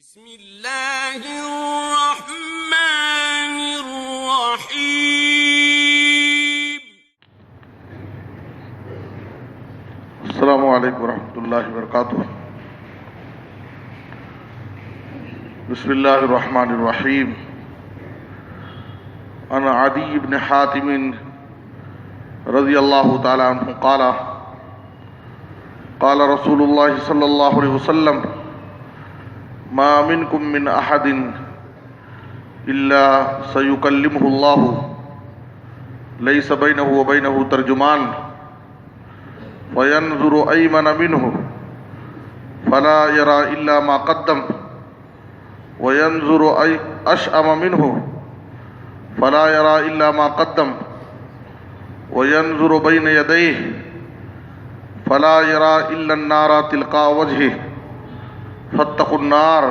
بسم اللہ الرحمن الرحیم۔ السلام علیکم ورحمۃ اللہ وبرکاتہ۔ بسم اللہ الرحمن الرحیم۔ عن عدی بن حاتم رضی اللہ تعالی عنہ قال قال رسول اللہ صلی اللہ علیہ وسلم ما منکم من احد الا سیکلمہ اللہ لیس بینہ وبینہ ترجمان فینظر ایمن منہ فلا یرى الا ما قدم وینظر اشأم منہ فلا يرى إلا ما قدم وينظر بين يديه فلا يرى إلا النار تلقاء وجهه فاتقوا النار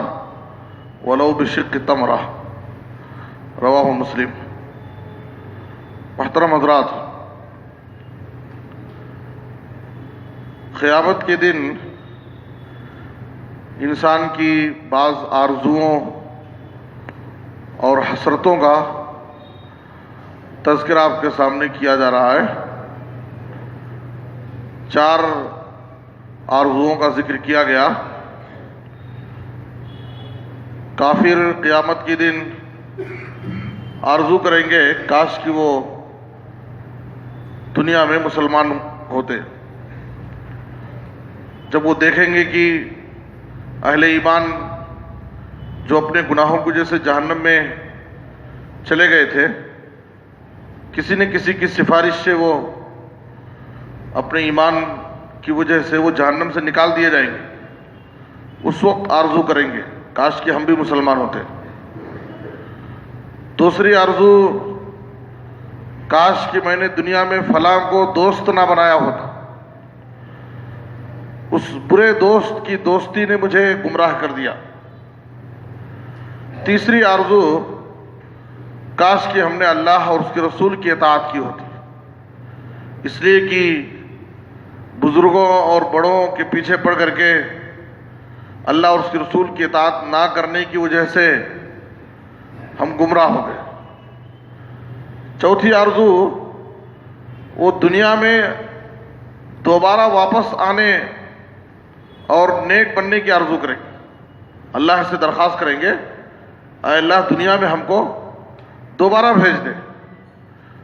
ولو بشق تمرة۔ رواہ مسلم۔ محترم حضرات، قیامت کے دن انسان کی بعض آرزوؤں اور حسرتوں کا تذکرہ آپ کے سامنے کیا جا رہا ہے۔ 4 آرزوؤں کا ذکر کیا گیا۔ کافر قیامت کے دن آرزو کریں گے کاش کہ وہ دنیا میں مسلمان ہوتے۔ جب وہ دیکھیں گے کہ اہل ایمان جو اپنے گناہوں کی وجہ سے جہنم میں چلے گئے تھے، کسی نہ کسی کی سفارش سے وہ اپنے ایمان کی وجہ سے وہ جہنم سے نکال دیے جائیں گے، اس وقت آرزو کریں گے کاش کہ ہم بھی مسلمان ہوتے۔ دوسری آرزو، کاش کہ میں نے دنیا میں فلاں کو دوست نہ بنایا ہوتا، اس برے دوست کی دوستی نے مجھے گمراہ کر دیا۔ تیسری آرزو، کاش کہ ہم نے اللہ اور اس کے رسول کی اطاعت کی ہوتی، اس لیے کہ بزرگوں اور بڑوں کے پیچھے پڑ کر کے اللہ اور اس کے رسول کی اطاعت نہ کرنے کی وجہ سے ہم گمراہ ہو گئے۔ چوتھی آرزو، وہ دنیا میں دوبارہ واپس آنے اور نیک بننے کی آرزو کریں گے، اللہ سے درخواست کریں گے اے اللہ دنیا میں ہم کو دوبارہ بھیج دے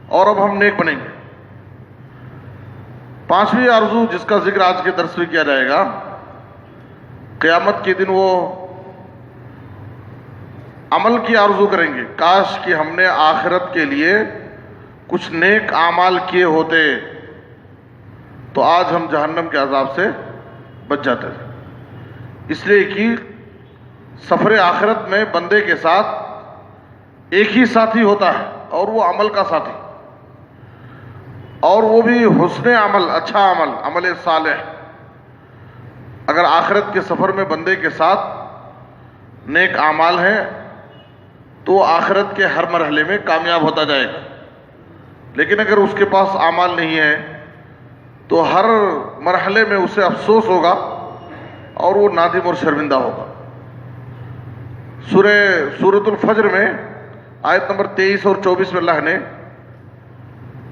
اور اب ہم نیک بنیں گے۔ 5ویں آرزو جس کا ذکر آج کے درس میں کیا جائے گا، قیامت کے دن وہ عمل کی آرزو کریں گے، کاش کہ ہم نے آخرت کے لیے کچھ نیک اعمال کیے ہوتے تو آج ہم جہنم کے عذاب سے بچ جاتے تھے۔ اس لیے کہ سفر آخرت میں بندے کے ساتھ ایک ہی ساتھی ہوتا ہے اور وہ عمل کا ساتھی، اور وہ بھی حسن عمل، اچھا عمل، عمل صالح۔ اگر آخرت کے سفر میں بندے کے ساتھ نیک اعمال ہیں تو آخرت کے ہر مرحلے میں کامیاب ہوتا جائے گا، لیکن اگر اس کے پاس اعمال نہیں ہیں تو ہر مرحلے میں اسے افسوس ہوگا اور وہ نادم اور شرمندہ ہوگا۔ سورۃ الفجر میں آیت نمبر 23 اور 24 میں اللہ نے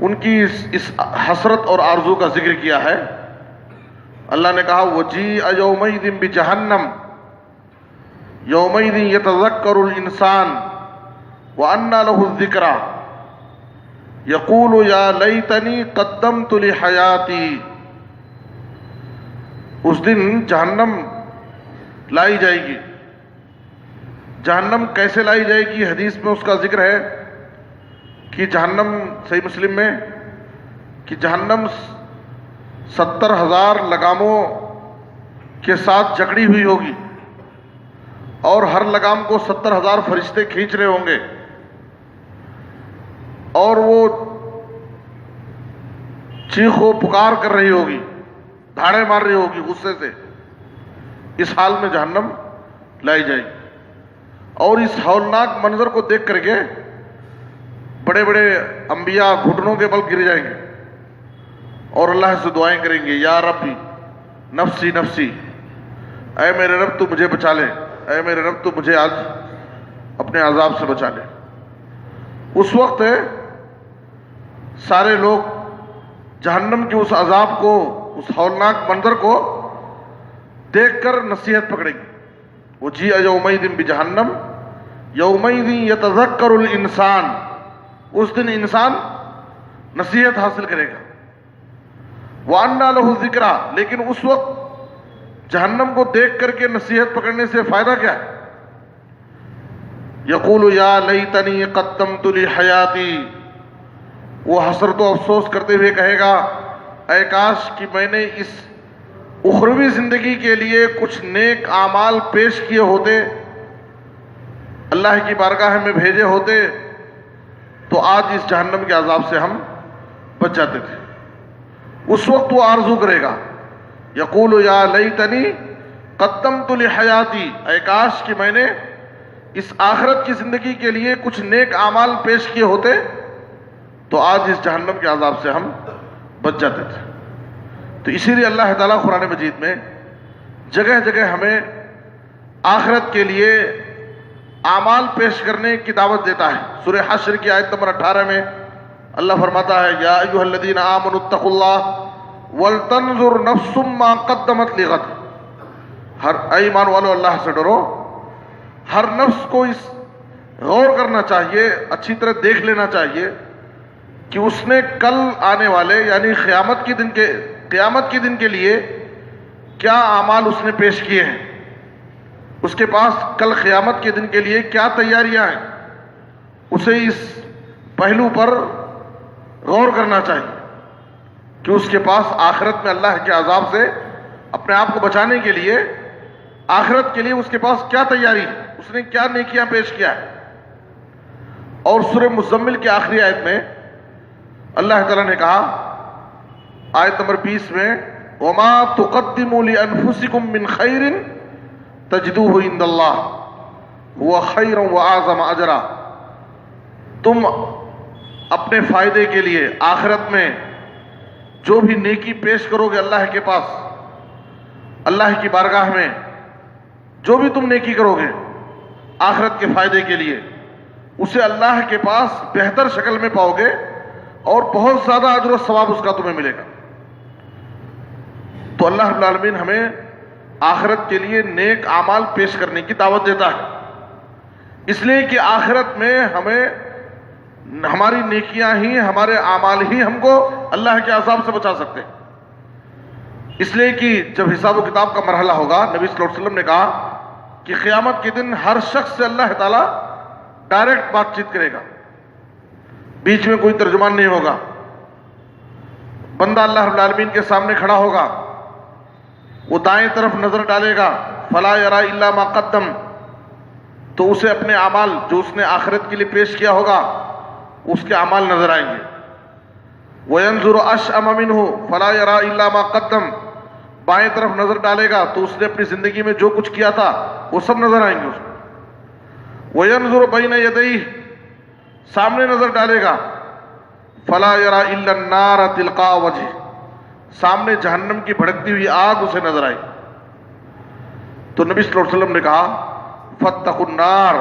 ان کی اس حسرت اور آرزو کا ذکر کیا ہے۔ اللہ نے کہا وَجِیءَ یَوْمَئِذٍ بِجَہَنَّمَ یَوْمَئِذٍ یَتَذَکَّرُ الْإِنسَانُ وَأَنَّىٰ لَهُ الذِّکْرَىٰ یَقُولُ یَا لَیتَنِی قَدَّمْتُ لِحَیَاتِی۔ اس دن جہنم لائی جائے گی۔ جہنم کیسے لائی جائے گی؟ حدیث میں اس کا ذکر ہے کہ جہنم، صحیح مسلم میں، کہ جہنم 70,000 لگاموں کے ساتھ جکڑی ہوئی ہوگی اور ہر لگام کو 70,000 فرشتے کھینچ رہے ہوں گے، اور وہ چیخ و پکار کر رہی ہوگی، دھاڑے مار رہی ہوگی غصے سے۔ اس حال میں جہنم لائی جائے گی، اور اس ہولناک منظر کو دیکھ کر کے بڑے بڑے انبیاء گھٹنوں کے بل گر جائیں گے اور اللہ سے دعائیں کریں گے، یا ربی نفسی نفسی، اے میرے رب تو مجھے بچا لے، اے میرے رب تو مجھے آج اپنے عذاب سے بچا لے۔ اس وقت سارے لوگ جہنم کے اس عذاب کو، اس ہولناک منظر کو دیکھ کر نصیحت پکڑیں گے۔ وجیء یومئذ بجہنم یومئذ یتذکر الانسان، اس دن انسان نصیحت حاصل کرے گا۔ وَأَنَّىٰ لَهُ الذِّكْرَىٰ، لیکن اس وقت جہنم کو دیکھ کر کے نصیحت پکڑنے سے فائدہ کیا ہے؟ یقول یا لیتنی قدمت لحیاتی، وہ حسرت و افسوس کرتے ہوئے کہے گا اے کاش کہ میں نے اس اخروی زندگی کے لیے کچھ نیک اعمال پیش کیے ہوتے، اللہ کی بارگاہ میں بھیجے ہوتے، تو آج اس جہنم کے عذاب سے ہم بچ جاتے تھے۔ اس وقت وہ آرزو کرے گا، یقول یا لیتنی قدمت لحیاتی، اے کاش کہ میں نے اس آخرت کی زندگی کے لیے کچھ نیک اعمال پیش کیے ہوتے تو آج اس جہنم کے عذاب سے ہم بچ جاتے تھے۔ تو اسی لیے اللہ تعالیٰ قرآن مجید میں جگہ جگہ ہمیں آخرت کے لیے اعمال پیش کرنے کی دعوت دیتا ہے۔ سورہ حشر کی آیت نمبر 18 میں اللہ فرماتا ہے یا ایھا الذین آمنوا اتقوا اللہ ولتنظر نفس ما قدمت لغد، ہر اے ایمان والو اللہ سے ڈرو، ہر نفس کو اس غور کرنا چاہیے، اچھی طرح دیکھ لینا چاہیے کہ اس نے کل آنے والے یعنی قیامت کے دن کے لیے کیا اعمال اس نے پیش کیے ہیں، اس کے پاس کل قیامت کے دن کے لیے کیا تیاریاں ہیں۔ اسے اس پہلو پر غور کرنا چاہیے کہ اس کے پاس آخرت میں اللہ کے عذاب سے اپنے آپ کو بچانے کے لیے آخرت کے لیے اس کے پاس کیا تیاری ہے، اس نے کیا نیکیاں پیش کیا ہے۔ اور سورہ مزمل کی آخری آیت میں اللہ تعالیٰ نے کہا آیت نمبر 20 میں وَمَا تُقَدِّمُوا لِأَنفُسِكُم مِّن خَيْرٍ تَجِدُوهُ عِندَ اللَّهِ هُوَ خَيْرًا وَأَعْظَمَ أَجْرًا، تم اپنے فائدے کے لیے آخرت میں جو بھی نیکی پیش کرو گے اللہ کے پاس، اللہ کی بارگاہ میں جو بھی تم نیکی کرو گے آخرت کے فائدے کے لیے، اسے اللہ کے پاس بہتر شکل میں پاؤ گے اور بہت زیادہ اجر و ثواب اس کا تمہیں ملے گا۔ تو اللہ رب العالمین ہمیں آخرت کے لیے نیک اعمال پیش کرنے کی دعوت دیتا ہے، اس لیے کہ آخرت میں ہمیں ہماری نیکیاں ہی، ہمارے اعمال ہی ہم کو اللہ کے عذاب سے بچا سکتے ہیں۔ اس لیے کہ جب حساب و کتاب کا مرحلہ ہوگا، نبی صلی اللہ علیہ وسلم نے کہا کہ قیامت کے دن ہر شخص سے اللہ تعالیٰ ڈائریکٹ بات چیت کرے گا، بیچ میں کوئی ترجمان نہیں ہوگا۔ بندہ اللہ رب العالمین کے سامنے کھڑا ہوگا، وہ دائیں طرف نظر ڈالے گا فلا یری الا ما قدم، تو اسے اپنے اعمال جو اس نے آخرت کے لیے پیش کیا ہوگا اس کے اعمال نظر آئیں گے۔ وَيَنْظُرُ أَشْأَمَ مِنْهُ فَلَا يَرَىٰ إِلَّا مَا قَدَّمَ، بائیں طرف نظر ڈالے گا تو اس نے اپنی زندگی میں جو کچھ کیا تھا وہ سب نظر آئیں گے اس کو۔ وَيَنْظُرُ بَيْنَ يَدَيْهِ، سامنے نظر ڈالے گا فَلَا يَرَىٰ إِلَّا النَّارَ تِلْقَاءَ وَجْهِهِ، سامنے جہنم کی بھڑکتی ہوئی آگ اسے نظر آئی۔ تو نبی صلی اللہ علیہ وسلم نے کہا فَاتَّقُوا النَّارَ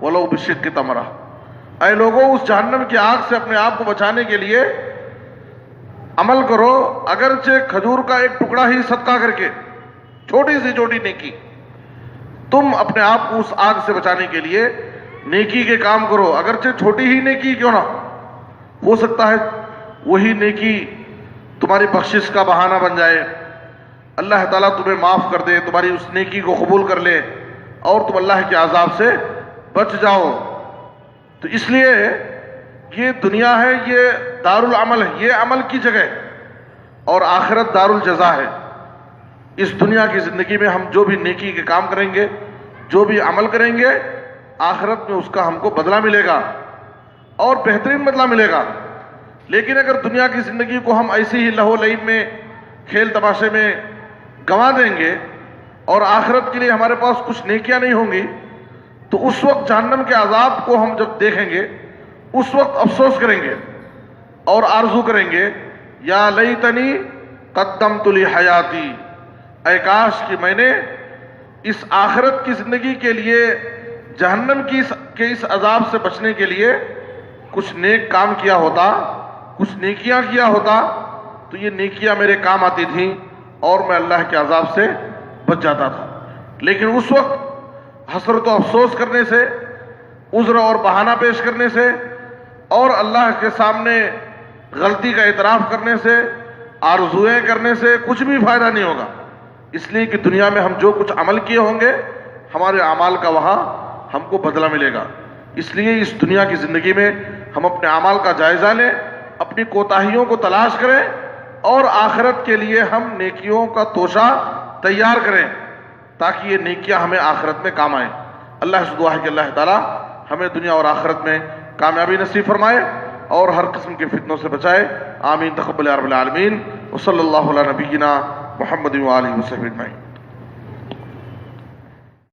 وَلَوْ بِشِقِّ تَمْرَةٍ، اے لوگوں اس جہنم کی آگ سے اپنے آپ کو بچانے کے لیے عمل کرو، اگرچہ کھجور کا ایک ٹکڑا ہی صدقہ کر کے، چھوٹی سی چھوٹی نیکی، تم اپنے آپ کو اس آگ سے بچانے کے لیے نیکی کے کام کرو، اگرچہ چھوٹی ہی نیکی کیوں نہ ہو سکتا ہے وہی نیکی تمہاری بخشش کا بہانہ بن جائے، اللہ تعالیٰ تمہیں معاف کر دے، تمہاری اس نیکی کو قبول کر لے اور تم اللہ کے عذاب سے بچ جاؤ۔ تو اس لیے یہ دنیا ہے، یہ دار العمل ہے، یہ عمل کی جگہ ہے، اور آخرت دار الجزا ہے۔ اس دنیا کی زندگی میں ہم جو بھی نیکی کے کام کریں گے، جو بھی عمل کریں گے، آخرت میں اس کا ہم کو بدلہ ملے گا اور بہترین بدلہ ملے گا۔ لیکن اگر دنیا کی زندگی کو ہم ایسی ہی لہو لعب میں، کھیل تماشے میں گنوا دیں گے اور آخرت کے لیے ہمارے پاس کچھ نیکیاں نہیں ہوں گی، تو اس وقت جہنم کے عذاب کو ہم جب دیکھیں گے اس وقت افسوس کریں گے اور آرزو کریں گے یا لیتنی قدمت لحیاتی، اے کاش کہ میں نے اس آخرت کی زندگی کے لیے جہنم کے اس عذاب سے بچنے کے لیے کچھ نیک کام کیا ہوتا، کچھ نیکیاں کیا ہوتا، تو یہ نیکیاں میرے کام آتی تھیں اور میں اللہ کے عذاب سے بچ جاتا تھا۔ لیکن اس وقت حسرت و افسوس کرنے سے، عذر اور بہانہ پیش کرنے سے اور اللہ کے سامنے غلطی کا اعتراف کرنے سے، آرزوئیں کرنے سے کچھ بھی فائدہ نہیں ہوگا، اس لیے کہ دنیا میں ہم جو کچھ عمل کیے ہوں گے ہمارے اعمال کا وہاں ہم کو بدلہ ملے گا۔ اس لیے اس دنیا کی زندگی میں ہم اپنے اعمال کا جائزہ لیں، اپنی کوتاہیوں کو تلاش کریں اور آخرت کے لیے ہم نیکیوں کا توشہ تیار کریں تاکہ یہ نیکیاں ہمیں آخرت میں کام آئیں۔ اللہ سے دعا ہے کہ اللہ تعالیٰ ہمیں دنیا اور آخرت میں کامیابی نصیب فرمائے اور ہر قسم کے فتنوں سے بچائے۔ آمین تقبل یا رب العالمین۔ وصلی اللہ علی نبینا محمد و آلہ وصحبہ اجمعین۔